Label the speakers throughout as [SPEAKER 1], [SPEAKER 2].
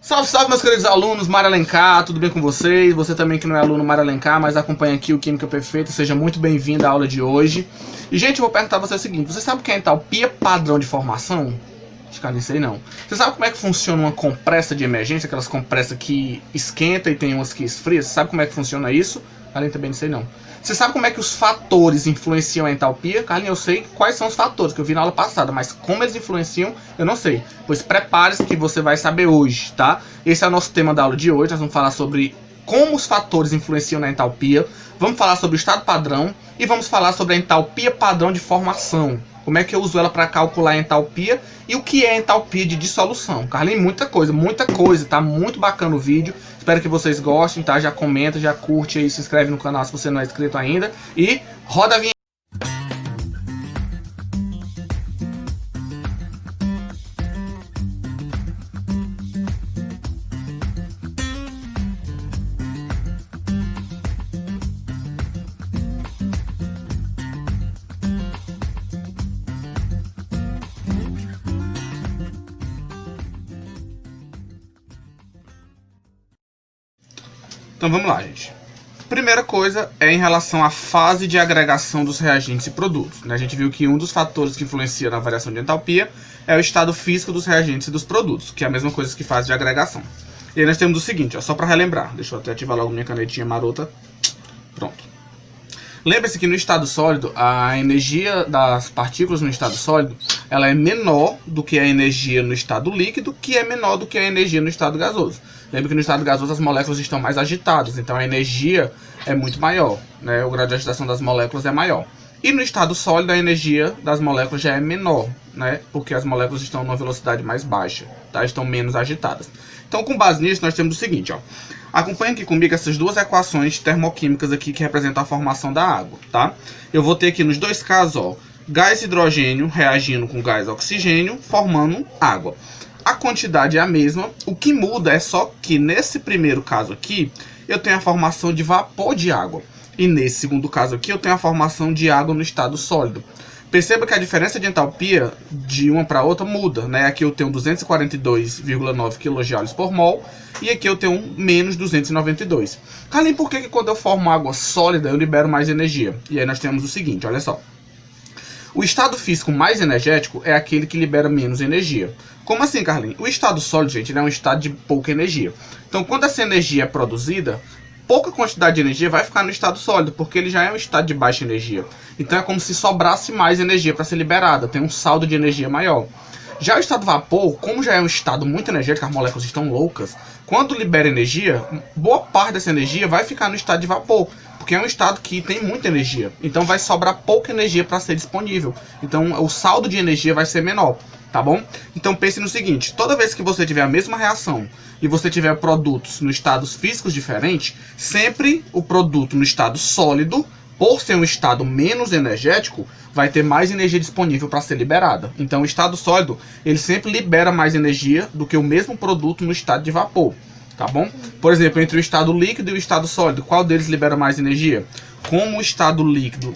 [SPEAKER 1] Salve, salve, meus queridos alunos, Mário Alencar, tudo bem com vocês? Você também que não é aluno Mário Alencar, mas acompanha aqui o Química Perfeita, seja muito bem-vindo à aula de hoje. E, gente, eu vou perguntar pra você o seguinte, você sabe o que é entalpia padrão de formação? Acho que eu nem sei não. Você sabe como é que funciona uma compressa de emergência, aquelas compressas que esquenta e tem umas que esfria? Você sabe como é que funciona isso? Além também não sei não. Você sabe como é que os fatores influenciam a entalpia? Carlinhos, eu sei quais são os fatores, que eu vi na aula passada, mas como eles influenciam, eu não sei. Pois prepare-se que você vai saber hoje, tá? Esse é o nosso tema da aula de hoje, nós vamos falar sobre como os fatores influenciam na entalpia, vamos falar sobre o estado padrão e vamos falar sobre a entalpia padrão de formação. Como é que eu uso ela para calcular a entalpia e o que é a entalpia de dissolução. Carlinhos, muita coisa, tá muito bacana o vídeo. Espero que vocês gostem, tá? Já comenta, já curte aí, se inscreve no canal se você não é inscrito ainda. E roda a vinheta. Então vamos lá, gente. Primeira coisa é em relação à fase de agregação dos reagentes e produtos. A gente viu que um dos fatores que influencia na variação de entalpia é o estado físico dos reagentes e dos produtos, que é a mesma coisa que fase de agregação. E aí nós temos o seguinte, ó, só para relembrar. Deixa eu até ativar logo minha canetinha marota. Pronto. Lembre-se que no estado sólido, a energia das partículas no estado sólido, ela é menor do que a energia no estado líquido, que é menor do que a energia no estado gasoso. Lembre que no estado gasoso as moléculas estão mais agitadas, então a energia é muito maior, né? O grau de agitação das moléculas é maior. E no estado sólido a energia das moléculas já é menor, né? Porque as moléculas estão numa velocidade mais baixa, tá? Estão menos agitadas. Então, com base nisso, nós temos o seguinte, ó. Acompanhe aqui comigo essas duas equações termoquímicas aqui que representam a formação da água, tá? Eu vou ter aqui nos dois casos, ó, gás hidrogênio reagindo com gás oxigênio, formando água. A quantidade é a mesma, o que muda é só que nesse primeiro caso aqui, eu tenho a formação de vapor de água. E nesse segundo caso aqui, eu tenho a formação de água no estado sólido. Perceba que a diferença de entalpia de uma para outra muda, né? Aqui eu tenho 242,9 kJ por mol e aqui eu tenho menos 292. Carlinhos, por que quando eu formo água sólida eu libero mais energia? E aí nós temos o seguinte, olha só. O estado físico mais energético é aquele que libera menos energia. Como assim, Carlinhos? O estado sólido, gente, ele é um estado de pouca energia. Então, quando essa energia é produzida, pouca quantidade de energia vai ficar no estado sólido, porque ele já é um estado de baixa energia. Então, é como se sobrasse mais energia para ser liberada, tem um saldo de energia maior. Já o estado vapor, como já é um estado muito energético, as moléculas estão loucas, quando libera energia, boa parte dessa energia vai ficar no estado de vapor, porque é um estado que tem muita energia. Então vai sobrar pouca energia para ser disponível. Então o saldo de energia vai ser menor, tá bom? Então pense no seguinte, toda vez que você tiver a mesma reação e você tiver produtos no estados físicos diferentes, sempre o produto no estado sólido, por ser um estado menos energético, vai ter mais energia disponível para ser liberada. Então o estado sólido, ele sempre libera mais energia do que o mesmo produto no estado de vapor, tá bom? Por exemplo, entre o estado líquido e o estado sólido, qual deles libera mais energia? Como o estado líquido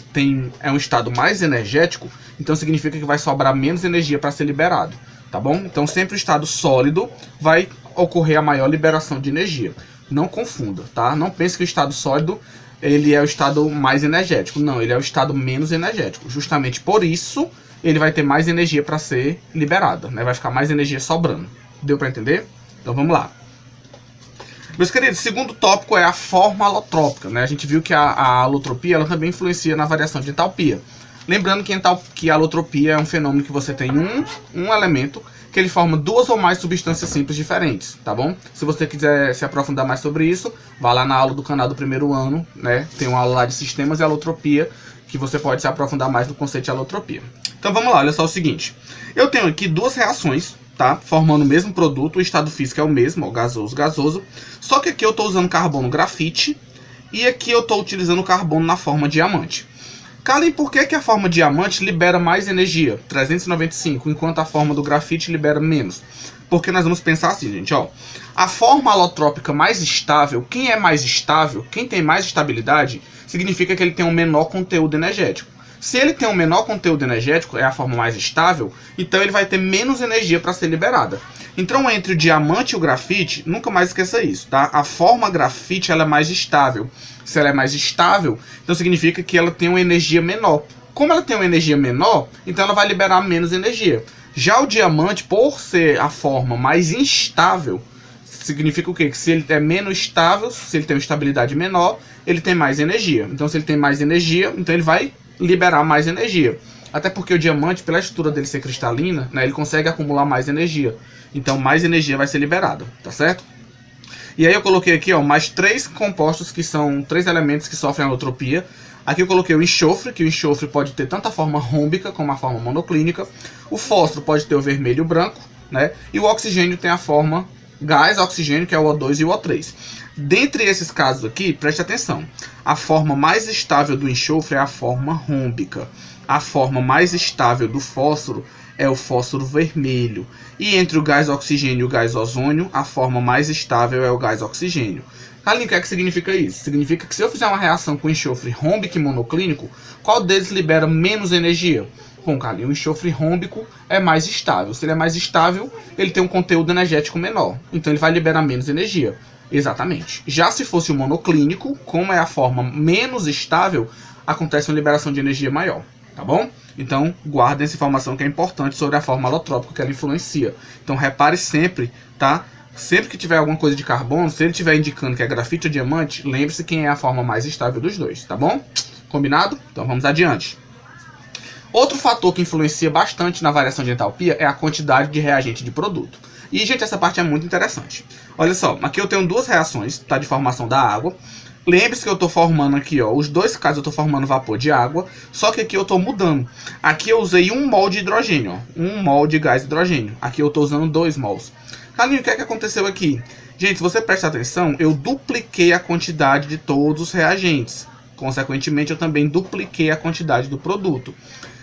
[SPEAKER 1] é um estado mais energético, então significa que vai sobrar menos energia para ser liberado, tá bom? Então sempre o estado sólido vai ocorrer a maior liberação de energia. Não confunda, tá? Não pense que o estado sólido ele é o estado mais energético. Não, ele é o estado menos energético. Justamente por isso, ele vai ter mais energia para ser liberada, né? Vai ficar mais energia sobrando. Deu para entender? Então vamos lá. Meus queridos, o segundo tópico é a forma alotrópica, né? A gente viu que a alotropia ela também influencia na variação de entalpia. Lembrando que a alotropia é um fenômeno que você tem um elemento que ele forma duas ou mais substâncias simples diferentes, tá bom? Se você quiser se aprofundar mais sobre isso, vá lá na aula do canal do primeiro ano, né? Tem uma aula lá de sistemas e alotropia, que você pode se aprofundar mais no conceito de alotropia. Então vamos lá, olha só o seguinte. Eu tenho aqui duas reações, tá? Formando o mesmo produto, o estado físico é o mesmo, ó, gasoso. Só que aqui eu estou usando carbono grafite e aqui eu estou utilizando carbono na forma diamante. Carlinhos, por que a forma diamante libera mais energia, 395, enquanto a forma do grafite libera menos? Porque nós vamos pensar assim, gente, ó. A forma alotrópica mais estável, quem é mais estável, quem tem mais estabilidade, significa que ele tem um menor conteúdo energético. Se ele tem um menor conteúdo energético, é a forma mais estável, então ele vai ter menos energia para ser liberada. Então, entre o diamante e o grafite, nunca mais esqueça isso, tá? A forma grafite ela é mais estável. Se ela é mais estável, então significa que ela tem uma energia menor. Como ela tem uma energia menor, então ela vai liberar menos energia. Já o diamante, por ser a forma mais instável, significa o quê? Que se ele é menos estável, se ele tem uma estabilidade menor, ele tem mais energia. Então, se ele tem mais energia, então ele vai liberar mais energia. Até porque o diamante, pela estrutura dele ser cristalina, né, ele consegue acumular mais energia. Então, mais energia vai ser liberada, tá certo? E aí eu coloquei aqui, ó, mais 3 compostos que são 3 elementos que sofrem alotropia. Aqui eu coloquei o enxofre, que o enxofre pode ter tanto a forma rômbica como a forma monoclínica. O fósforo pode ter o vermelho e o branco, né? E o oxigênio tem a forma gás, oxigênio, que é o O2 e o O3. Dentre esses casos aqui, preste atenção. A forma mais estável do enxofre é a forma rômbica. A forma mais estável do fósforo é o fósforo vermelho. E entre o gás oxigênio e o gás ozônio, a forma mais estável é o gás oxigênio. Carlinhos, o que é que significa isso? Significa que se eu fizer uma reação com enxofre rômbico e monoclínico, qual deles libera menos energia? Bom, Carlinhos, o enxofre rômbico é mais estável. Se ele é mais estável, ele tem um conteúdo energético menor. Então ele vai liberar menos energia. Exatamente. Já se fosse o monoclínico, como é a forma menos estável, acontece uma liberação de energia maior. Tá bom? Então, guardem essa informação que é importante sobre a forma alotrópica que ela influencia. Então, repare sempre, tá? Sempre que tiver alguma coisa de carbono, se ele estiver indicando que é grafite ou diamante, lembre-se quem é a forma mais estável dos dois, tá bom? Combinado? Então, vamos adiante. Outro fator que influencia bastante na variação de entalpia é a quantidade de reagente de produto. E, gente, essa parte é muito interessante. Olha só, aqui eu tenho 2 reações, tá, de formação da água. Lembre-se que eu estou formando aqui, ó, os 2 casos eu estou formando vapor de água, só que aqui eu estou mudando. Aqui eu usei 1 mol de hidrogênio, ó, 1 mol de gás hidrogênio. Aqui eu estou usando 2 mols. Carlinhos, o que é que aconteceu aqui? Gente, se você prestar atenção, eu dupliquei a quantidade de todos os reagentes. Consequentemente, eu também dupliquei a quantidade do produto.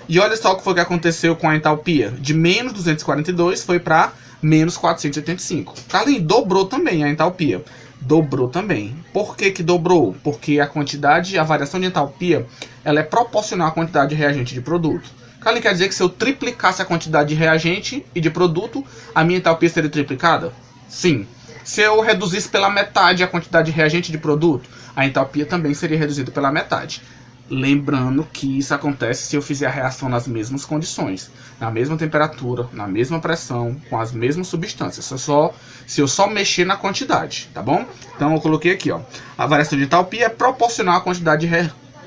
[SPEAKER 1] E olha só o que foi que aconteceu com a entalpia. De menos 242 foi para menos 485. Carlinhos, dobrou também a entalpia. Dobrou também. Por que que dobrou? Porque a quantidade, a variação de entalpia, ela é proporcional à quantidade de reagente de produto. Carlinhos, quer dizer que se eu triplicasse a quantidade de reagente e de produto, a minha entalpia seria triplicada? Sim. Se eu reduzisse pela metade a quantidade de reagente de produto, a entalpia também seria reduzida pela metade. Lembrando que isso acontece se eu fizer a reação nas mesmas condições, na mesma temperatura, na mesma pressão, com as mesmas substâncias. Se eu só mexer na quantidade, tá bom? Então eu coloquei aqui, ó, a variação de entalpia é proporcional à quantidade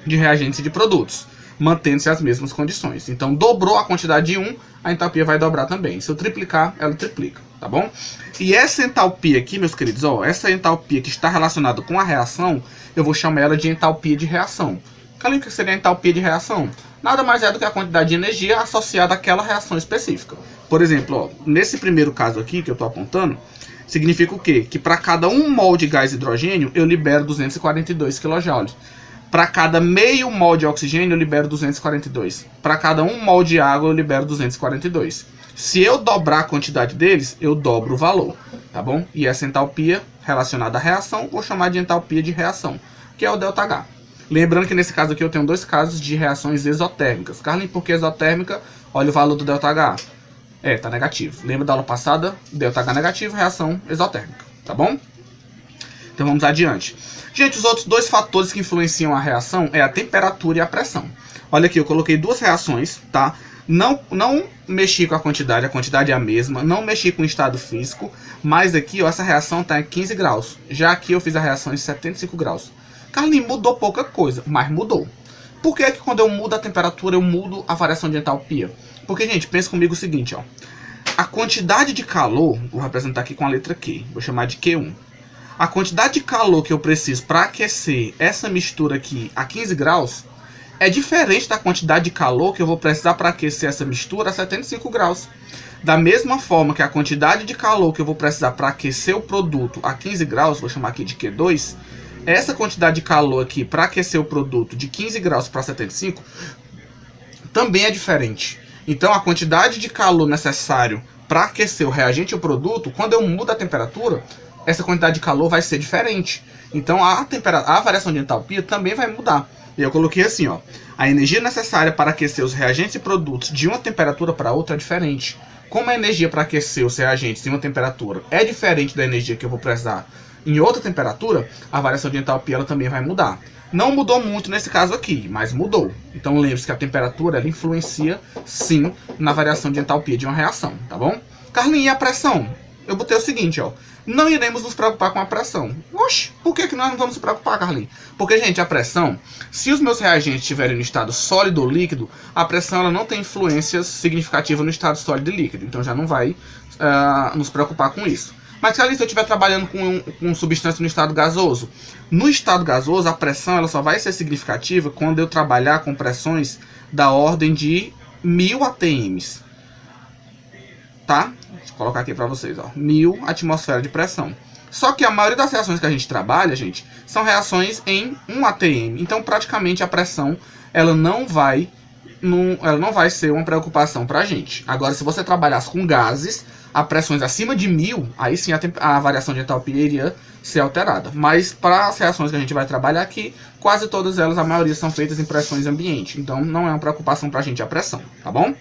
[SPEAKER 1] de reagentes e de produtos, mantendo-se as mesmas condições. Então dobrou a quantidade de um, a entalpia vai dobrar também. Se eu triplicar, ela triplica, tá bom? E essa entalpia aqui, meus queridos, ó, essa entalpia que está relacionada com a reação, eu vou chamar ela de entalpia de reação. O que seria a entalpia de reação? Nada mais é do que a quantidade de energia associada àquela reação específica. Por exemplo, ó, nesse primeiro caso aqui que eu estou apontando, significa o quê? Que para cada 1 mol de gás hidrogênio, eu libero 242 kJ. Para cada meio mol de oxigênio, eu libero 242. Para cada 1 mol de água, eu libero 242. Se eu dobrar a quantidade deles, eu dobro o valor, tá bom? E essa entalpia relacionada à reação, vou chamar de entalpia de reação, que é o ΔH. Lembrando que nesse caso aqui eu tenho 2 casos de reações exotérmicas. Carlinhos, por que exotérmica? Olha o valor do ΔH. Tá negativo. Lembra da aula passada? ΔH negativo, reação exotérmica. Tá bom? Então vamos adiante. Gente, os outros 2 fatores que influenciam a reação é a temperatura e a pressão. Olha aqui, eu coloquei 2 reações, tá? Não mexi com a quantidade é a mesma. Não mexi com o estado físico. Mas aqui, ó, essa reação está em 15 graus. Já aqui eu fiz a reação em 75 graus. Carlinhos, mudou pouca coisa, mas mudou. Por que que quando eu mudo a temperatura, eu mudo a variação de entalpia? Porque, gente, pensa comigo o seguinte, ó. A quantidade de calor, vou representar aqui com a letra Q, vou chamar de Q1. A quantidade de calor que eu preciso para aquecer essa mistura aqui a 15 graus é diferente da quantidade de calor que eu vou precisar para aquecer essa mistura a 75 graus. Da mesma forma que a quantidade de calor que eu vou precisar para aquecer o produto a 15 graus, vou chamar aqui de Q2, essa quantidade de calor aqui para aquecer o produto de 15 graus para 75 também é diferente. Então a quantidade de calor necessário para aquecer o reagente ou produto, quando eu mudo a temperatura, essa quantidade de calor vai ser diferente. Então a variação de entalpia também vai mudar. E eu coloquei assim, ó. A energia necessária para aquecer os reagentes e produtos de uma temperatura para outra é diferente. Como a energia para aquecer os reagentes em uma temperatura é diferente da energia que eu vou precisar em outra temperatura, a variação de entalpia ela também vai mudar. Não mudou muito nesse caso aqui, mas mudou. Então lembre-se que a temperatura ela influencia sim na variação de entalpia de uma reação, tá bom? Carlinhos, e a pressão? Eu botei o seguinte, ó. Não iremos nos preocupar com a pressão. Oxe, por que nós não vamos nos preocupar, Carlinhos? Porque, gente, a pressão, se os meus reagentes estiverem no estado sólido ou líquido, a pressão ela não tem influência significativa no estado sólido e líquido. Então já não vai nos preocupar com isso. Mas, Carlinhos, se eu estiver trabalhando com substância no estado gasoso, no estado gasoso, a pressão ela só vai ser significativa quando eu trabalhar com pressões da ordem de 1000 atm. Tá? Deixa eu colocar aqui para vocês, ó. 1000 atmosferas de pressão. Só que a maioria das reações que a gente trabalha, gente, são reações em 1 atm. Então, praticamente, a pressão ela não vai ser uma preocupação para a gente. Agora, se você trabalhasse com gases a pressões acima de 1000, aí sim a variação de entalpia iria ser alterada. Mas para as reações que a gente vai trabalhar aqui, quase todas elas, a maioria são feitas em pressões ambiente. Então não é uma preocupação para a gente a pressão, tá bom?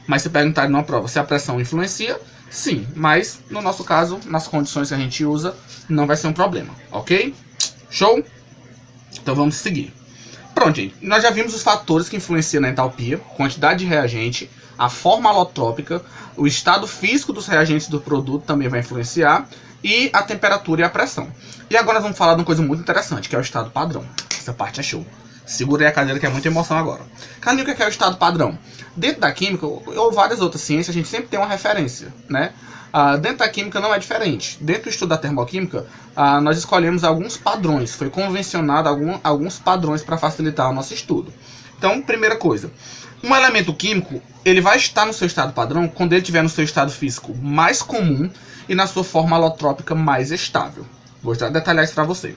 [SPEAKER 1] Mas se perguntarem numa prova se a pressão influencia, sim. Mas no nosso caso, nas condições que a gente usa, não vai ser um problema, ok? Show? Então vamos seguir. Pronto, gente. Nós já vimos os fatores que influenciam na entalpia, quantidade de reagente, a forma alotrópica, o estado físico dos reagentes do produto também vai influenciar, e a temperatura e a pressão. E agora nós vamos falar de uma coisa muito interessante, que é o estado padrão. Essa parte é show. Segura aí a cadeira que é muita emoção agora. Carlinhos, o que é o estado padrão? Dentro da química, ou várias outras ciências, a gente sempre tem uma referência, né? Dentro da química não é diferente. Dentro do estudo da termoquímica, nós escolhemos alguns padrões. Foi convencionado alguns padrões para facilitar o nosso estudo. Então, primeira coisa. Um elemento químico, ele vai estar no seu estado padrão quando ele estiver no seu estado físico mais comum e na sua forma alotrópica mais estável. Vou detalhar isso para você.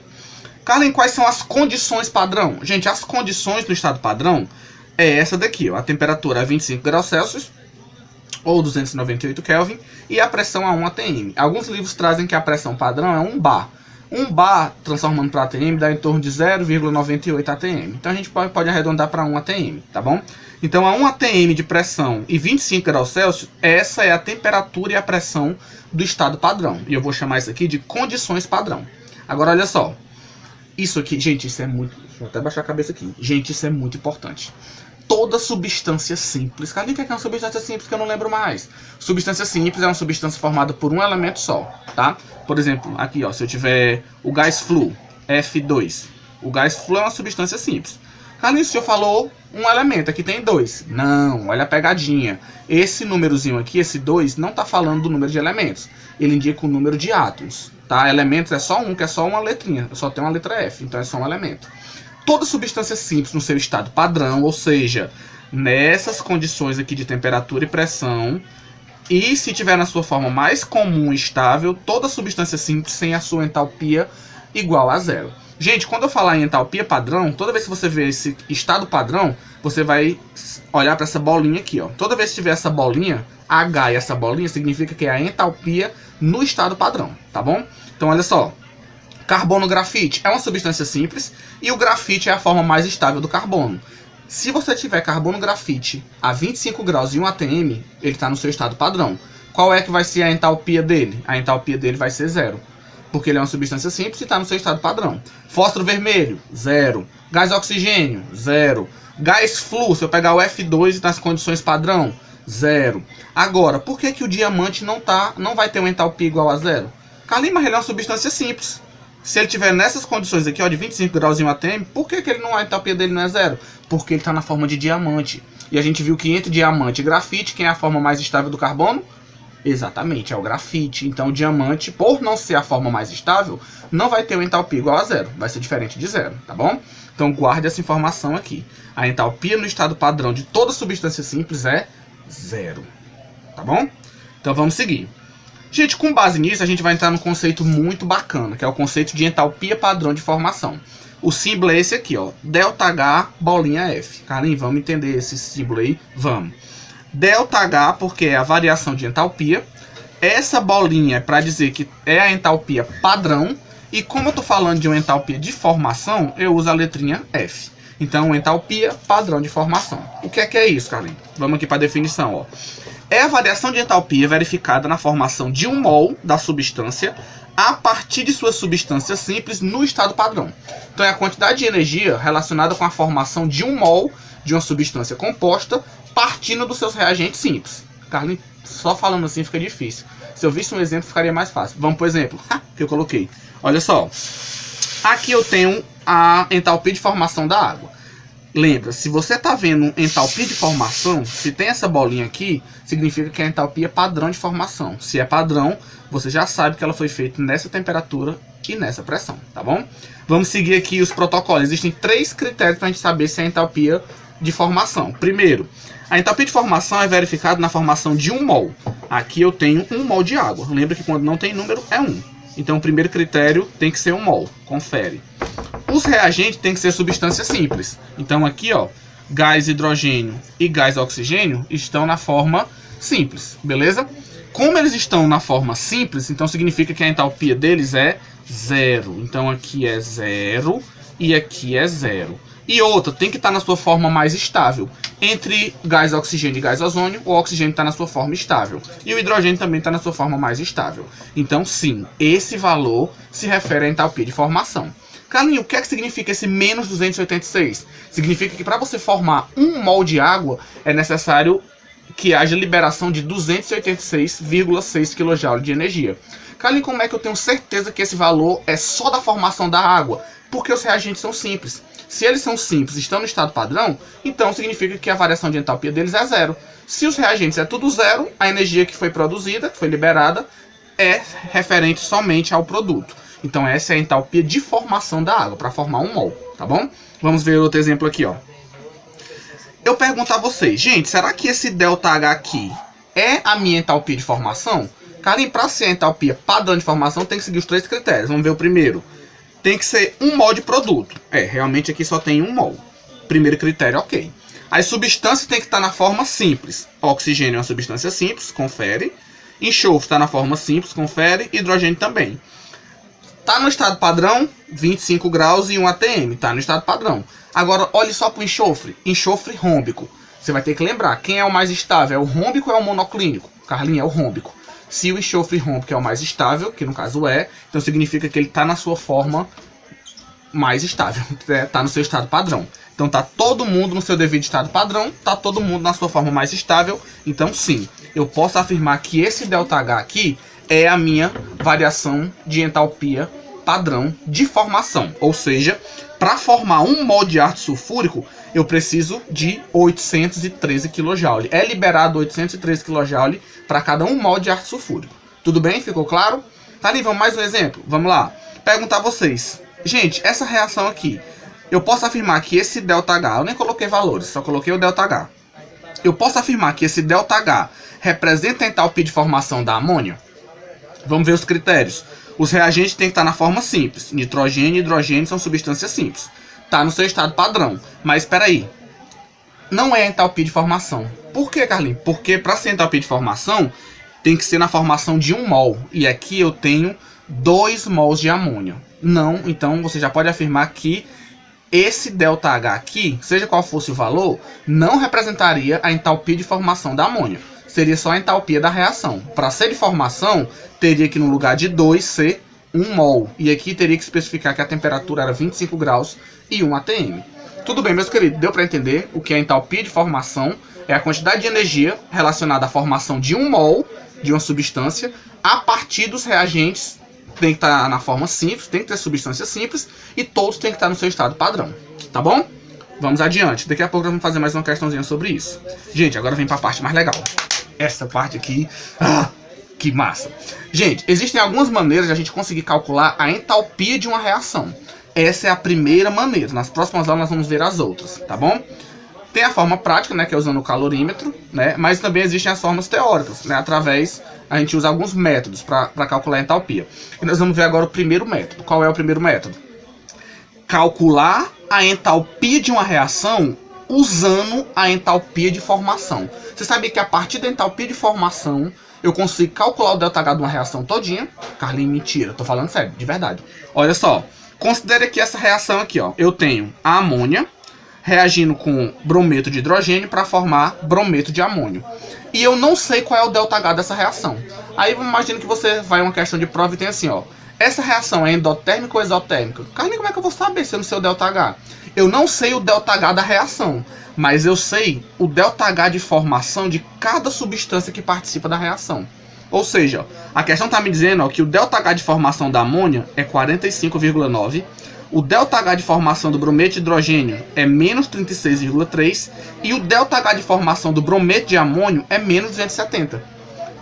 [SPEAKER 1] Carlinhos, quais são as condições padrão? Gente, as condições do estado padrão é essa daqui, ó. A temperatura é 25 graus Celsius ou 298 Kelvin e a pressão a 1 atm. Alguns livros trazem que a pressão padrão é 1 bar. 1 bar, transformando para atm, dá em torno de 0,98 atm. Então a gente pode arredondar para 1 atm, tá bom? Então a 1 atm de pressão e 25 graus Celsius, essa é a temperatura e a pressão do estado padrão. E eu vou chamar isso aqui de condições padrão. Agora olha só. Isso aqui, gente, isso é muito... Deixa eu até baixar a cabeça aqui. Gente, isso é muito importante. Toda substância simples... Cadê que é uma substância simples que eu não lembro mais? Substância simples é uma substância formada por um elemento só, tá? Por exemplo, aqui, ó, se eu tiver o gás flu, F2. O gás flu é uma substância simples. Carlinhos, o senhor falou um elemento, aqui tem 2. Não, olha a pegadinha. Esse númerozinho aqui, esse 2, não está falando do número de elementos. Ele indica o número de átomos, tá? Elementos é só um, que é só uma letrinha. Só tem uma letra F, então é só um elemento. Toda substância simples no seu estado padrão, ou seja, nessas condições aqui de temperatura e pressão, e se tiver na sua forma mais comum e estável, toda substância simples tem a sua entalpia igual a 0. Gente, quando eu falar em entalpia padrão, toda vez que você vê esse estado padrão, você vai olhar para essa bolinha aqui, ó. Toda vez que tiver essa bolinha, H e essa bolinha, significa que é a entalpia no estado padrão, tá bom? Então, olha só. Carbono grafite é uma substância simples e o grafite é a forma mais estável do carbono. Se você tiver carbono grafite a 25 graus e 1 atm, ele está no seu estado padrão. Qual é que vai ser a entalpia dele? A entalpia dele vai ser 0. Porque ele é uma substância simples e está no seu estado padrão. Fósforo vermelho, 0. Gás oxigênio, 0. Gás flu, se eu pegar o F2 nas condições padrão, 0. Agora, por que o diamante não vai ter uma entalpia igual a 0? Carlinhos, mas ele é uma substância simples. Se ele tiver nessas condições aqui, ó, de 25 graus e 1 atm, por que ele a entalpia dele não é 0? Porque ele está na forma de diamante. E a gente viu que entre diamante e grafite, quem é a forma mais estável do carbono? Exatamente, é o grafite. Então o diamante, por não ser a forma mais estável, não vai ter uma entalpia igual a 0. Vai ser diferente de 0, tá bom? Então guarde essa informação aqui. A entalpia no estado padrão de toda substância simples é 0. Tá bom? Então vamos seguir. Gente, com base nisso, a gente vai entrar num conceito muito bacana, que é o conceito de entalpia padrão de formação. O símbolo é esse aqui, ó. ΔH, bolinha F. Carlinhos, vamos entender esse símbolo aí? Vamos. ΔH, porque é a variação de entalpia. Essa bolinha é para dizer que é a entalpia padrão. E como eu estou falando de uma entalpia de formação, eu uso a letrinha F. Então, entalpia padrão de formação. O que é isso, Carlinhos? Vamos aqui para a definição, ó. É a variação de entalpia verificada na formação de 1 mol da substância a partir de sua substância simples no estado padrão. Então é a quantidade de energia relacionada com a formação de 1 mol de uma substância composta partindo dos seus reagentes simples. Carlinhos, só falando assim fica difícil. Se eu visse um exemplo ficaria mais fácil. Vamos por exemplo, que eu coloquei. Olha só. Aqui eu tenho a entalpia de formação da água. Lembra, se você está vendo entalpia de formação, se tem essa bolinha aqui, significa que é a entalpia padrão de formação. Se é padrão, você já sabe que ela foi feita nessa temperatura e nessa pressão, tá bom? Vamos seguir aqui os protocolos. Existem 3 critérios para a gente saber se é entalpia de formação. Primeiro, a entalpia de formação é verificada na formação de 1 mol. Aqui eu tenho 1 mol de água. Lembra que quando não tem número é 1. Então o primeiro critério tem que ser 1 mol. Confere. Os reagentes têm que ser substâncias simples. Então aqui, ó, gás hidrogênio e gás oxigênio estão na forma simples, beleza? Como eles estão na forma simples, então significa que a entalpia deles é 0. Então aqui é 0 e aqui é 0. E outra, tem que estar na sua forma mais estável. Entre gás oxigênio e gás ozônio, o oxigênio está na sua forma estável. E o hidrogênio também está na sua forma mais estável. Então sim, esse valor se refere à entalpia de formação. Carlinhos, o que é que significa esse menos 286? Significa que para você formar 1 mol de água, é necessário que haja liberação de 286,6 kJ de energia. Carlinhos, como é que eu tenho certeza que esse valor é só da formação da água? Porque os reagentes são simples. Se eles são simples e estão no estado padrão, então significa que a variação de entalpia deles é 0. Se os reagentes é tudo 0, a energia que foi produzida, que foi liberada, é referente somente ao produto. Então essa é a entalpia de formação da água, para formar 1 mol, tá bom? Vamos ver outro exemplo aqui, ó. Eu pergunto a vocês, gente, será que esse ΔH aqui é a minha entalpia de formação? Carlinhos, para ser a entalpia padrão de formação tem que seguir os 3 critérios. Vamos ver o primeiro. Tem que ser 1 mol de produto. Realmente aqui só tem 1 mol. Primeiro critério, ok. As substâncias tem que estar na forma simples. Oxigênio é uma substância simples, confere. Enxofre está na forma simples, confere. Hidrogênio também. Está no estado padrão, 25 graus e 1 atm. Está no estado padrão. Agora, olhe só para o enxofre. Enxofre rômbico. Você vai ter que lembrar, quem é o mais estável? É o rômbico ou é o monoclínico? Carlinhos, é o rômbico. Se o enxofre rômbico é o mais estável, que no caso é, então significa que ele está na sua forma mais estável. Está no seu estado padrão. Então está todo mundo no seu devido estado padrão, está todo mundo na sua forma mais estável. Então sim, eu posso afirmar que esse ΔH aqui é a minha variação de entalpia padrão de formação. Ou seja, para formar 1 mol de ácido sulfúrico, eu preciso de 813 kJ. É liberado 813 kJ para cada 1 mol de ácido sulfúrico. Tudo bem? Ficou claro? Tá ali, vamos mais um exemplo. Vamos lá. Perguntar a vocês. Gente, essa reação aqui, eu posso afirmar que esse ΔH, eu nem coloquei valores, só coloquei o ΔH. Eu posso afirmar que esse ΔH representa a entalpia de formação da amônia? Vamos ver os critérios. Os reagentes têm que estar na forma simples. Nitrogênio e hidrogênio são substâncias simples. Está no seu estado padrão. Mas espera aí. Não é entalpia de formação. Por que, Carlinhos? Porque para ser entalpia de formação, tem que ser na formação de 1 mol. E aqui eu tenho 2 mols de amônia. Não, então você já pode afirmar que esse ΔH aqui, seja qual fosse o valor, não representaria a entalpia de formação da amônia. Seria só a entalpia da reação. Para ser de formação, teria que no lugar de 2 ser 1 mol. E aqui teria que especificar que a temperatura era 25 graus e 1 atm. Tudo bem, meus queridos? Deu para entender o que é entalpia de formação? É a quantidade de energia relacionada à formação de 1 mol de uma substância a partir dos reagentes. Tem que estar na forma simples, tem que ter substância simples e todos têm que estar no seu estado padrão. Tá bom? Vamos adiante. Daqui a pouco nós vamos fazer mais uma questãozinha sobre isso. Gente, agora vem para a parte mais legal. Essa parte aqui, que massa. Gente, existem algumas maneiras de a gente conseguir calcular a entalpia de uma reação. Essa é a primeira maneira. Nas próximas aulas nós vamos ver as outras, tá bom? Tem a forma prática, né, que é usando o calorímetro, né, mas também existem as formas teóricas, né, a gente usa alguns métodos para calcular a entalpia. E nós vamos ver agora o primeiro método. Qual é o primeiro método? Calcular a entalpia de uma reação usando a entalpia de formação. Você sabia que a partir da entalpia de formação eu consigo calcular o ΔH de uma reação todinha? Carlinhos, mentira, tô falando sério, de verdade. Olha só, considere aqui essa reação aqui, ó. Eu tenho a amônia, reagindo com brometo de hidrogênio para formar brometo de amônio. E eu não sei qual é o ΔH dessa reação. Aí imagina que você vai uma questão de prova e tem assim, ó. Essa reação é endotérmica ou exotérmica? Carlinhos, como é que eu vou saber se eu não sei o ΔH? Eu não sei o ΔH da reação, mas eu sei o ΔH de formação de cada substância que participa da reação. Ou seja, a questão está me dizendo, ó, que o ΔH de formação da amônia é 45,9, o ΔH de formação do brometo de hidrogênio é menos 36,3 e o ΔH de formação do brometo de amônio é menos 270.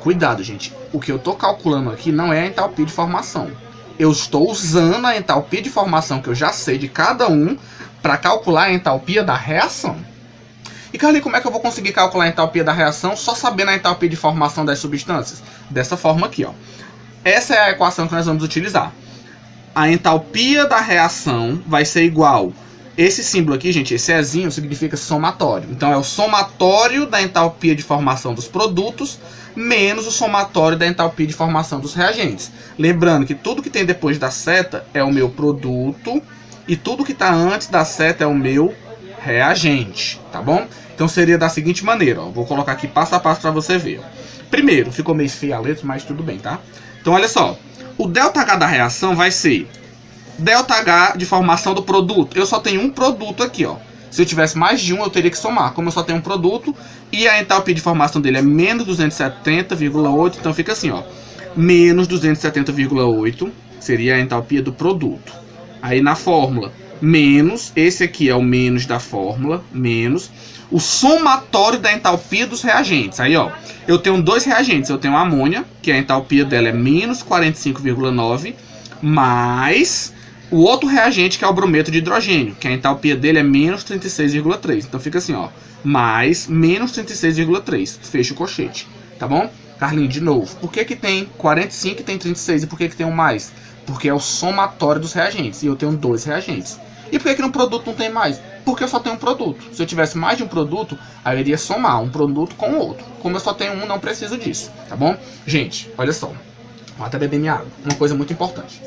[SPEAKER 1] Cuidado, gente. O que eu estou calculando aqui não é a entalpia de formação. Eu estou usando a entalpia de formação que eu já sei de cada um para calcular a entalpia da reação. E, Carlinhos, como é que eu vou conseguir calcular a entalpia da reação só sabendo a entalpia de formação das substâncias? Dessa forma aqui, ó. Essa é a equação que nós vamos utilizar. A entalpia da reação vai ser igual. Esse símbolo aqui, gente, esse Ezinho significa somatório. Então, é o somatório da entalpia de formação dos produtos menos o somatório da entalpia de formação dos reagentes. Lembrando que tudo que tem depois da seta é o meu produto e tudo que está antes da seta é o meu reagente, tá bom? Então, seria da seguinte maneira, ó. Vou colocar aqui passo a passo para você ver. Primeiro, ficou meio feia a letra, mas tudo bem, tá? Então, olha só. O ΔH da reação vai ser ΔH de formação do produto. Eu só tenho um produto aqui, ó. Se eu tivesse mais de um, eu teria que somar. Como eu só tenho um produto e a entalpia de formação dele é menos 270,8, então fica assim, ó. Menos 270,8 seria a entalpia do produto. Aí na fórmula, menos, esse aqui é o menos da fórmula, menos o somatório da entalpia dos reagentes. Aí, ó, eu tenho dois reagentes. Eu tenho a amônia, que a entalpia dela é menos 45,9, mais o outro reagente, que é o brometo de hidrogênio, que a entalpia dele é menos 36,3. Então fica assim, ó, mais menos 36,3. Fecha o colchete, tá bom? Carlinhos, de novo, por que que tem 45 e tem 36 e por que que tem um mais? Porque é o somatório dos reagentes e eu tenho dois reagentes. E por que que no produto não tem mais? Porque eu só tenho um produto. Se eu tivesse mais de um produto, aí eu iria somar um produto com o outro. Como eu só tenho um, não preciso disso, tá bom? Gente, olha só. Vou até beber minha água. Uma coisa muito importante.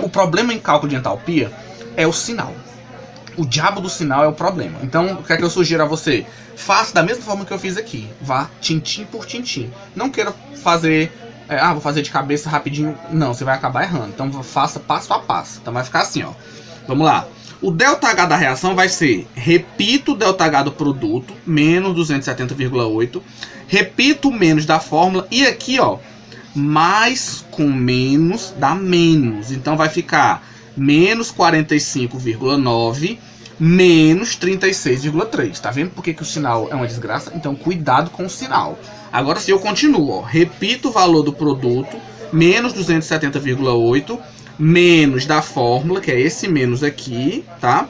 [SPEAKER 1] O problema em cálculo de entalpia é o sinal. O diabo do sinal é o problema. Então, o que é que eu sugiro a você? Faça da mesma forma que eu fiz aqui. Vá tintim por tintim. Não queira fazer... vou fazer de cabeça rapidinho. Não, você vai acabar errando. Então, faça passo a passo. Então, vai ficar assim, ó. Vamos lá. O ΔH da reação vai ser, repito o ΔH do produto, menos 270,8. Repito o menos da fórmula. E aqui, ó, mais com menos dá menos. Então, vai ficar menos 45,9 menos 36,3. Tá vendo por que que o sinal é uma desgraça? Então, cuidado com o sinal. Agora, se eu continuo, ó, repito o valor do produto, menos 270,8, menos da fórmula, que é esse menos aqui, tá?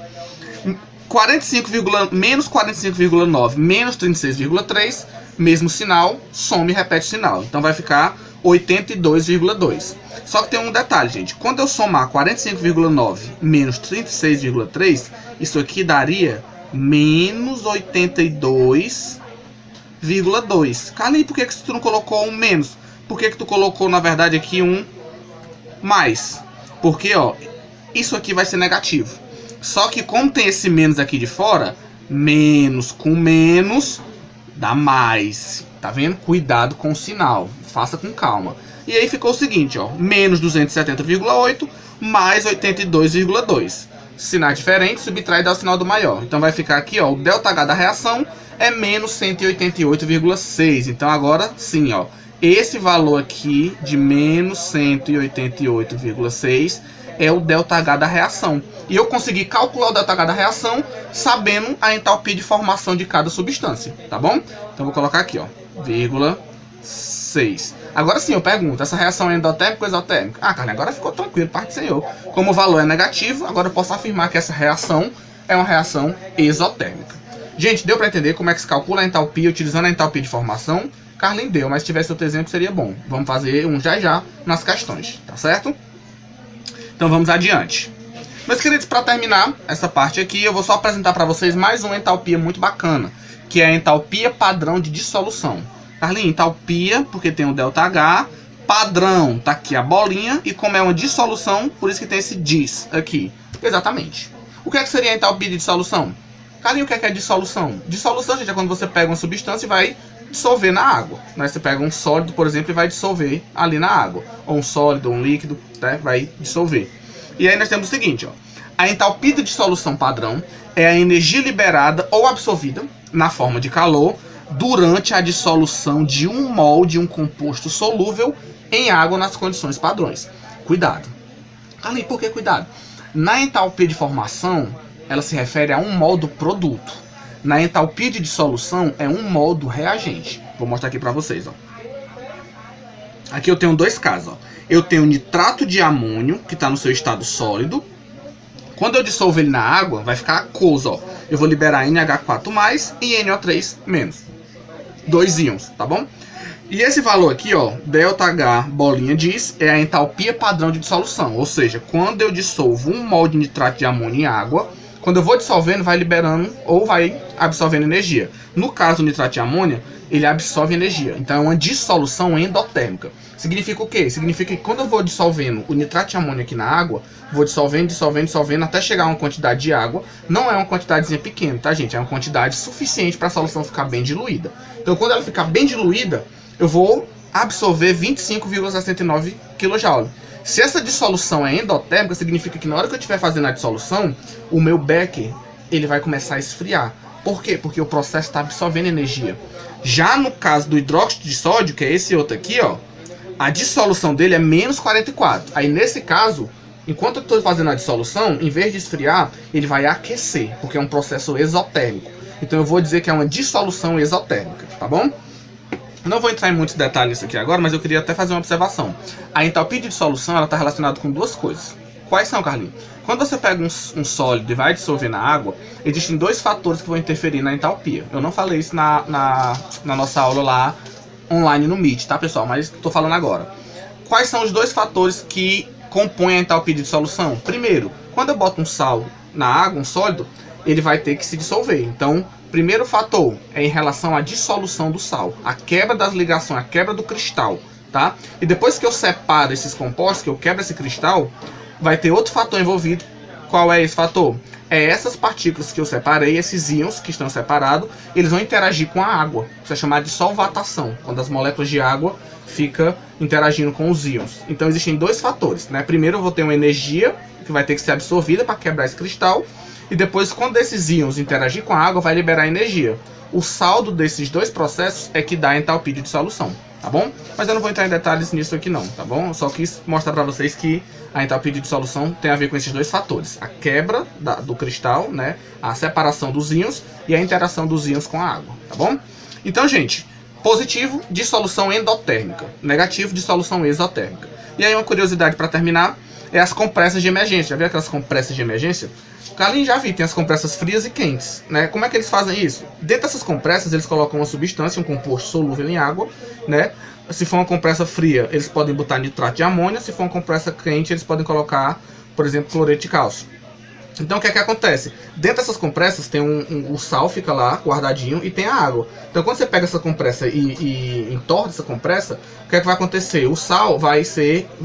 [SPEAKER 1] Menos 45,9, menos 36,3, mesmo sinal, soma e repete o sinal. Então, vai ficar 82,2. Só que tem um detalhe, gente. Quando eu somar 45,9 menos 36,3, isso aqui daria menos 82,2. Carlinhos, por que que tu não colocou um menos? Por que que tu colocou, na verdade, aqui um mais? Porque, ó, isso aqui vai ser negativo. Só que como tem esse menos aqui de fora, menos com menos dá mais. Tá vendo? Cuidado com o sinal. Faça com calma. E aí ficou o seguinte, ó. Menos 270,8 mais 82,2. Sinais diferentes, subtrai e dá o sinal do maior. Então vai ficar aqui, ó. O ΔH da reação é menos 188,6. Então agora sim, ó. Esse valor aqui de menos 188,6 é o ΔH da reação. E eu consegui calcular o ΔH da reação sabendo a entalpia de formação de cada substância, tá bom? Então vou colocar aqui, ó, 0,6. Agora sim, eu pergunto, essa reação é endotérmica ou exotérmica? Ah, cara, agora ficou tranquilo, parte do senhor. Como o valor é negativo, agora eu posso afirmar que essa reação é uma reação exotérmica. Gente, deu para entender como é que se calcula a entalpia utilizando a entalpia de formação? Carlinhos, deu, mas se tivesse outro exemplo seria bom. Vamos fazer um já nas questões, tá certo? Então vamos adiante. Meus queridos, para terminar essa parte aqui, eu vou só apresentar para vocês mais uma entalpia muito bacana, que é a entalpia padrão de dissolução. Carlinhos, entalpia, porque tem o ΔH, padrão, tá aqui a bolinha, e como é uma dissolução, por isso que tem esse dis aqui. Exatamente. O que é que seria a entalpia de dissolução? Carlinhos, o que é dissolução? Dissolução, gente, é quando você pega uma substância e vai dissolver na água, né? Você pega um sólido, por exemplo, e vai dissolver ali na água. Ou um sólido, ou um líquido, né? Vai dissolver. E aí nós temos o seguinte, ó. A entalpia de dissolução padrão é a energia liberada ou absorvida na forma de calor durante a dissolução de 1 mol de um composto solúvel em água nas condições padrões. Cuidado. Carlinhos, por que cuidado? Na entalpia de formação, ela se refere a 1 mol do produto. Na entalpia de dissolução, é 1 mol do reagente. Vou mostrar aqui para vocês. Ó. Aqui eu tenho 2 casos. Ó. Eu tenho nitrato de amônio, que está no seu estado sólido. Quando eu dissolvo ele na água, vai ficar aquoso. Ó. Eu vou liberar NH4+, e NO3-. 2 íons, tá bom? E esse valor aqui, ó, ΔH, bolinha diz, é a entalpia padrão de dissolução. Ou seja, quando eu dissolvo 1 mol de nitrato de amônio em água, quando eu vou dissolvendo, vai liberando ou vai absorvendo energia. No caso do nitrato de amônio, ele absorve energia. Então é uma dissolução endotérmica. Significa o quê? Significa que quando eu vou dissolvendo o nitrato de amônio aqui na água, vou dissolvendo até chegar a uma quantidade de água. Não é uma quantidadezinha pequena, tá, gente? É uma quantidade suficiente para a solução ficar bem diluída. Então quando ela ficar bem diluída, eu vou absorver 25,69 kJ. Se essa dissolução é endotérmica, significa que na hora que eu estiver fazendo a dissolução, o meu becker ele vai começar a esfriar. Por quê? Porque o processo está absorvendo energia. Já no caso do hidróxido de sódio, que é esse outro aqui, ó, a dissolução dele é menos 44. Aí nesse caso, enquanto eu estou fazendo a dissolução, em vez de esfriar, ele vai aquecer, porque é um processo exotérmico. Então eu vou dizer que é uma dissolução exotérmica, tá bom? Não vou entrar em muitos detalhes aqui agora, mas eu queria até fazer uma observação. A entalpia de dissolução está relacionada com 2 coisas. Quais são, Carlinhos? Quando você pega um sólido e vai dissolver na água, existem 2 fatores que vão interferir na entalpia. Eu não falei isso na nossa aula lá online no Meet, tá, pessoal? Mas estou falando agora. Quais são os 2 fatores que compõem a entalpia de dissolução? Primeiro, quando eu boto um sal na água, um sólido, ele vai ter que se dissolver. Então, primeiro fator é em relação à dissolução do sal, a quebra das ligações, a quebra do cristal, tá? E depois que eu separo esses compostos, que eu quebro esse cristal, vai ter outro fator envolvido. Qual é esse fator? É essas partículas que eu separei, esses íons que estão separados, eles vão interagir com a água. Isso é chamado de solvatação, quando as moléculas de água ficam interagindo com os íons. Então existem 2 fatores, né? Primeiro eu vou ter uma energia que vai ter que ser absorvida para quebrar esse cristal. E depois, quando esses íons interagir com a água, vai liberar energia. O saldo desses 2 processos é que dá a entalpia de dissolução, tá bom? Mas eu não vou entrar em detalhes nisso aqui não, tá bom? Eu só quis mostrar para vocês que a entalpia de dissolução tem a ver com esses 2 fatores. A quebra do cristal, né? A separação dos íons e a interação dos íons com a água, tá bom? Então, gente, positivo, dissolução endotérmica. Negativo, dissolução exotérmica. E aí uma curiosidade para terminar é as compressas de emergência. Já viu aquelas compressas de emergência? Carlinhos, já vi, tem as compressas frias e quentes, né? Como é que eles fazem isso? Dentro dessas compressas, eles colocam uma substância, um composto solúvel em água, né? Se for uma compressa fria, eles podem botar nitrato de amônio. Se for uma compressa quente, eles podem colocar, por exemplo, cloreto de cálcio. Então o que é que acontece? Dentro dessas compressas tem o sal, fica lá guardadinho, e tem a água. Então quando você pega essa compressa e entorna essa compressa, o que é que vai acontecer? O sal vai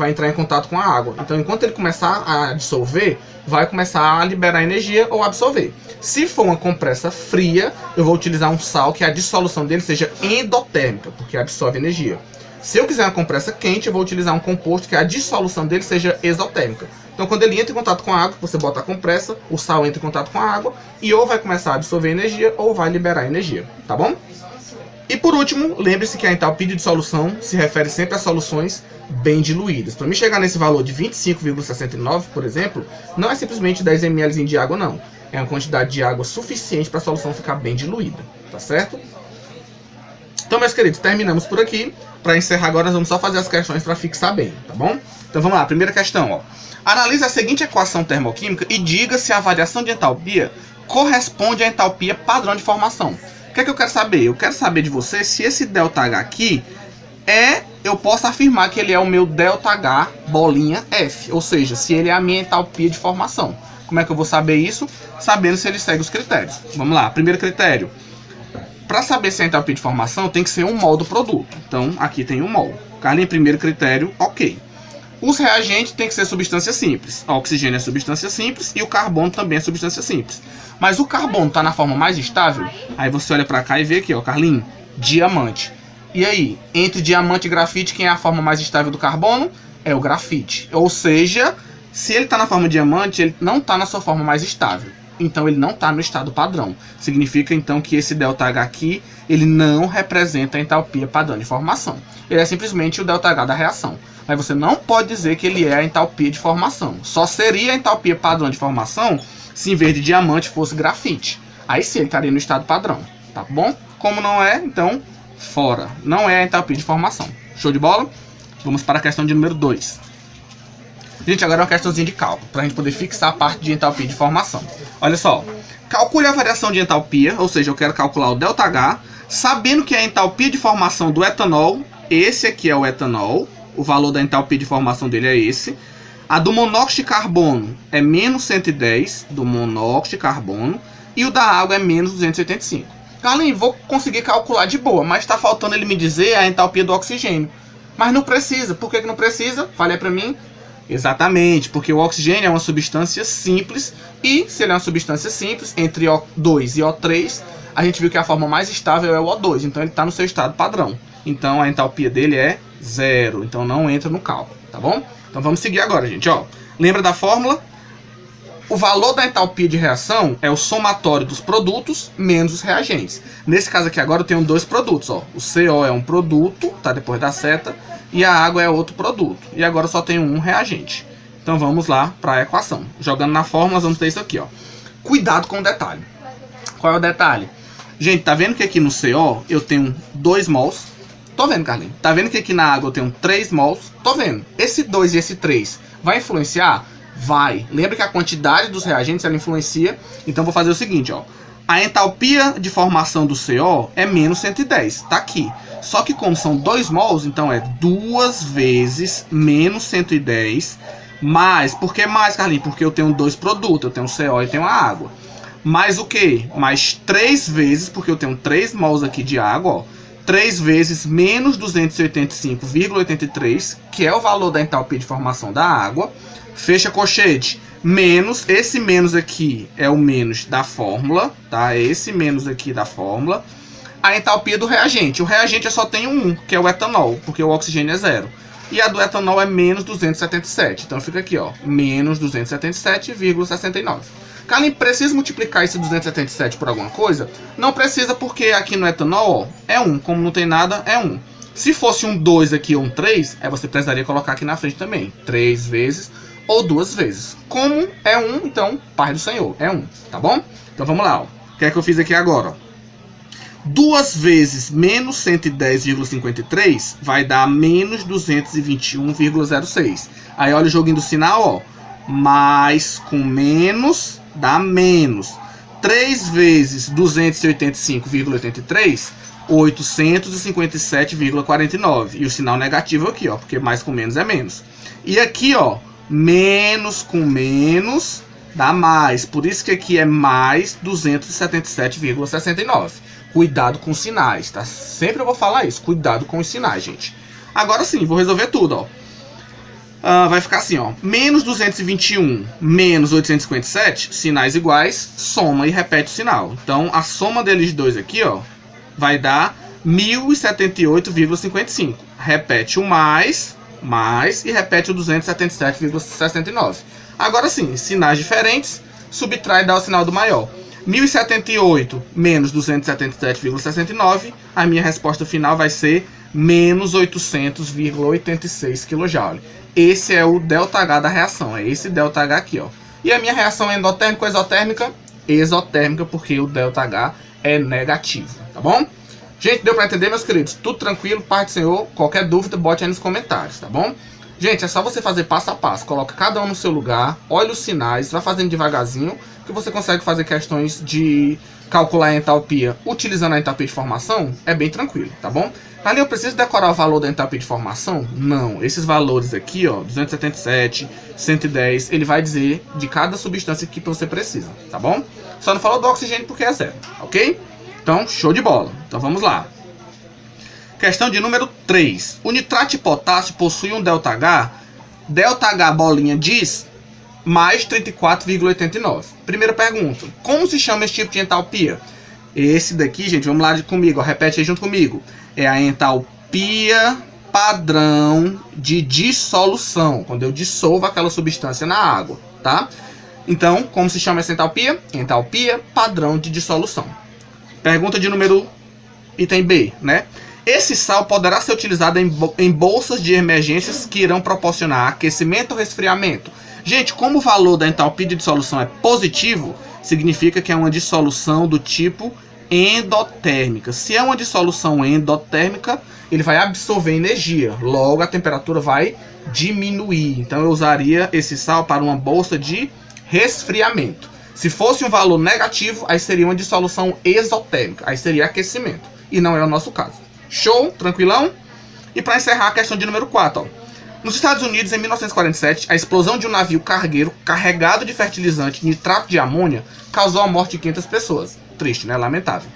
[SPEAKER 1] entrar em contato com a água. Então enquanto ele começar a dissolver, vai começar a liberar energia ou absorver. Se for uma compressa fria, eu vou utilizar um sal que a dissolução dele seja endotérmica, porque absorve energia. Se eu quiser uma compressa quente, eu vou utilizar um composto que a dissolução dele seja exotérmica. Então, quando ele entra em contato com a água, você bota a compressa, o sal entra em contato com a água e ou vai começar a absorver energia ou vai liberar energia, tá bom? E por último, lembre-se que a entalpia de dissolução se refere sempre a soluções bem diluídas. Para mim chegar nesse valor de 25,69, por exemplo, não é simplesmente 10 ml de água, não. É uma quantidade de água suficiente para a solução ficar bem diluída, tá certo? Então, meus queridos, terminamos por aqui. Para encerrar agora, nós vamos só fazer as questões para fixar bem, tá bom? Então vamos lá, primeira questão, ó. Analise a seguinte equação termoquímica e diga se a variação de entalpia corresponde à entalpia padrão de formação. O que é que eu quero saber? Eu quero saber de você se esse ΔH aqui eu posso afirmar que ele é o meu ΔH bolinha F, ou seja, se ele é a minha entalpia de formação. Como é que eu vou saber isso? Sabendo se ele segue os critérios. Vamos lá, primeiro critério. Para saber se é entalpia de formação, tem que ser 1 mol do produto. Então, aqui tem 1 mol. Carlinhos, primeiro critério, ok. Os reagentes têm que ser substância simples. O oxigênio é substância simples e o carbono também é substância simples. Mas o carbono está na forma mais estável? Aí você olha para cá e vê aqui, ó, Carlinhos, diamante. E aí, entre diamante e grafite, quem é a forma mais estável do carbono? É o grafite. Ou seja, se ele está na forma diamante, ele não está na sua forma mais estável. Então ele não está no estado padrão. Significa então que esse ΔH aqui, ele não representa a entalpia padrão de formação. Ele é simplesmente o ΔH da reação. Mas você não pode dizer que ele é a entalpia de formação. Só seria a entalpia padrão de formação se em vez de diamante fosse grafite. Aí sim ele estaria no estado padrão, tá bom? Como não é, então fora. Não é a entalpia de formação. Show de bola? Vamos para a questão de número 2. Gente, agora é uma questãozinha de cálculo, para a gente poder fixar a parte de entalpia de formação. Olha só, calcule a variação de entalpia, ou seja, eu quero calcular o ΔH, sabendo que a entalpia de formação do etanol, esse aqui é o etanol, o valor da entalpia de formação dele é esse. A do monóxido de carbono é menos 110 do monóxido de carbono e o da água é menos 285. Carlinhos, vou conseguir calcular de boa, mas está faltando ele me dizer a entalpia do oxigênio. Mas não precisa. Por que não precisa? Falei para mim. Exatamente, porque o oxigênio é uma substância simples e se ele é uma substância simples, entre O2 e O3, a gente viu que a forma mais estável é o O2, então ele está no seu estado padrão. Então a entalpia dele é 0, então não entra no cálculo, tá bom? Então vamos seguir agora, gente, ó. Lembra da fórmula? O valor da entalpia de reação é o somatório dos produtos menos os reagentes. Nesse caso aqui agora eu tenho dois produtos, ó. O CO é um produto, tá depois da seta, e a água é outro produto. E agora só tenho um reagente. Então vamos lá para a equação. Jogando na fórmula, nós vamos ter isso aqui, ó. Cuidado com o detalhe. Qual é o detalhe? Gente, tá vendo que aqui no CO eu tenho 2 mols? Tô vendo, Carlinhos. Tá vendo que aqui na água eu tenho 3 mols? Tô vendo. Esse 2 e esse 3 vai influenciar? Vai. Lembra que a quantidade dos reagentes ela influencia. Então vou fazer o seguinte, ó. A entalpia de formação do CO é menos 110. Tá aqui. Só que como são 2 mols, então é 2 vezes menos 110 mais. Por que mais, Carlinhos? Porque eu tenho 2 produtos. Eu tenho o CO e tenho a água. Mais o quê? Mais 3 vezes, porque eu tenho 3 mols aqui de água, ó. 3 vezes menos 285,83, que é o valor da entalpia de formação da água. Fecha colchete. Menos, esse menos aqui é o menos da fórmula, tá? Esse menos aqui da fórmula. A entalpia do reagente. O reagente eu só tenho um, que é o etanol, porque o oxigênio é 0. E a do etanol é menos 277. Então fica aqui, ó, menos 277,69. Carlinhos, precisa multiplicar esse 277 por alguma coisa? Não precisa, porque aqui no etanol, ó, é 1. Como não tem nada, é 1. Se fosse um 2 aqui ou um 3, aí você precisaria colocar aqui na frente também. 3 vezes ou 2 vezes. Como é 1, então, Pai do Senhor, é 1, tá bom? Então vamos lá, ó. O que é que eu fiz aqui agora, ó? 2 vezes menos 110,53 vai dar menos 221,06. Aí olha o joguinho do sinal, ó. Mais com menos dá menos. 3 vezes 285,83, 857,49. E o sinal negativo aqui, ó, porque mais com menos é menos. E aqui, ó, menos com menos dá mais. Por isso que aqui é mais 277,69. Cuidado com os sinais, tá? Sempre eu vou falar isso. Cuidado com os sinais, gente. Agora sim, vou resolver tudo, ó. Vai ficar assim, ó. Menos 221 menos 857, sinais iguais, soma e repete o sinal. Então, a soma deles dois aqui, ó, vai dar 1078,55. Repete o mais e repete o 277,69. Agora sim, sinais diferentes, subtrai e dá o sinal do maior. 1078 menos 277,69, a minha resposta final vai ser menos 800,86 kJ. Esse é o ΔH da reação, é esse ΔH aqui, ó. E a minha reação é endotérmica ou exotérmica? Exotérmica, porque o ΔH é negativo, tá bom? Gente, deu para entender, meus queridos? Tudo tranquilo, Pai do Senhor? Qualquer dúvida, bote aí nos comentários, tá bom? Gente, é só você fazer passo a passo. Coloca cada um no seu lugar, olha os sinais, vai fazendo devagarzinho, que você consegue fazer questões de calcular a entalpia utilizando a entalpia de formação, é bem tranquilo, tá bom? Ali eu preciso decorar o valor da entalpia de formação? Não, esses valores aqui, ó, 277, 110, ele vai dizer de cada substância que você precisa, tá bom? Só não falou do oxigênio porque é 0, ok? Então, show de bola. Então vamos lá. Questão de número 3. O nitrato de potássio possui um ΔH ΔH bolinha diz mais 34,89. Primeira pergunta, como se chama esse tipo de entalpia? Esse daqui, gente, vamos lá comigo, ó, repete aí junto comigo. É a entalpia padrão de dissolução, quando eu dissolvo aquela substância na água, tá? Então, como se chama essa entalpia? Entalpia padrão de dissolução. Pergunta de número item B, né? Esse sal poderá ser utilizado em bolsas de emergências que irão proporcionar aquecimento ou resfriamento. Gente, como o valor da entalpia de dissolução é positivo, significa que é uma dissolução do tipo endotérmica. Se é uma dissolução endotérmica, ele vai absorver energia, logo a temperatura vai diminuir. Então eu usaria esse sal para uma bolsa de resfriamento. Se fosse um valor negativo, aí seria uma dissolução exotérmica, aí seria aquecimento, e não é o nosso caso. Show? Tranquilão? E para encerrar a questão de número 4, ó. Nos Estados Unidos, em 1947, a explosão de um navio cargueiro carregado de fertilizante nitrato de amônia causou a morte de 500 pessoas. Triste, né? Lamentável.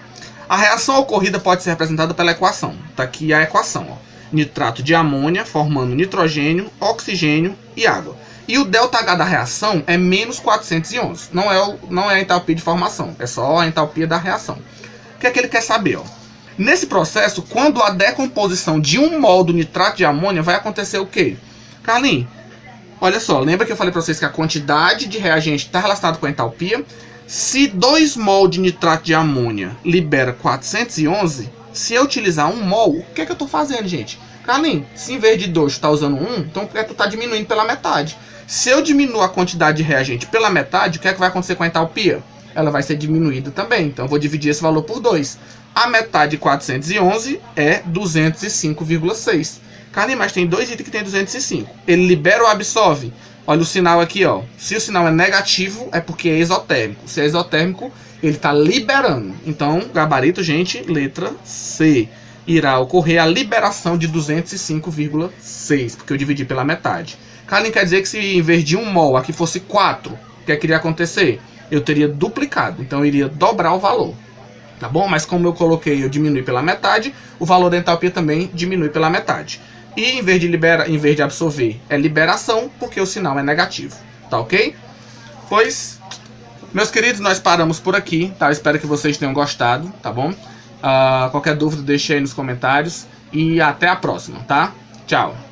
[SPEAKER 1] A reação ocorrida pode ser representada pela equação. Tá aqui a equação, ó. Nitrato de amônia formando nitrogênio, oxigênio e água. E o ΔH da reação é menos 411. Não é a entalpia de formação, é só a entalpia da reação. O que é que ele quer saber, ó? Nesse processo, quando a decomposição de 1 mol do nitrato de amônia, vai acontecer o quê? Carlinhos, olha só, lembra que eu falei para vocês que a quantidade de reagente está relacionada com a entalpia? Se 2 mol de nitrato de amônia libera 411, se eu utilizar 1 mol, o que é que eu estou fazendo, gente? Carlinhos, se em vez de 2 tu está usando 1, então tu está diminuindo pela metade. Se eu diminuo a quantidade de reagente pela metade, o que é que vai acontecer com a entalpia? Ela vai ser diminuída também, então eu vou dividir esse valor por 2. A metade de 411 é 205,6. Carlinhos, mas tem 2 itens que tem 205. Ele libera ou absorve? Olha o sinal aqui, ó. Se o sinal é negativo, é porque é exotérmico. Se é exotérmico, ele está liberando. Então, gabarito, gente, letra C. Irá ocorrer a liberação de 205,6, porque eu dividi pela metade. Carlinhos, quer dizer que se em vez de 1 mol aqui fosse 4, o que é que iria acontecer? Eu teria duplicado, então eu iria dobrar o valor. Tá bom? Mas como eu diminui pela metade, o valor da entalpia também diminui pela metade. E em vez de absorver, é liberação, porque o sinal é negativo. Tá ok? Pois, meus queridos, nós paramos por aqui, tá? Eu espero que vocês tenham gostado, tá bom? Qualquer dúvida, deixe aí nos comentários. E até a próxima, tá? Tchau!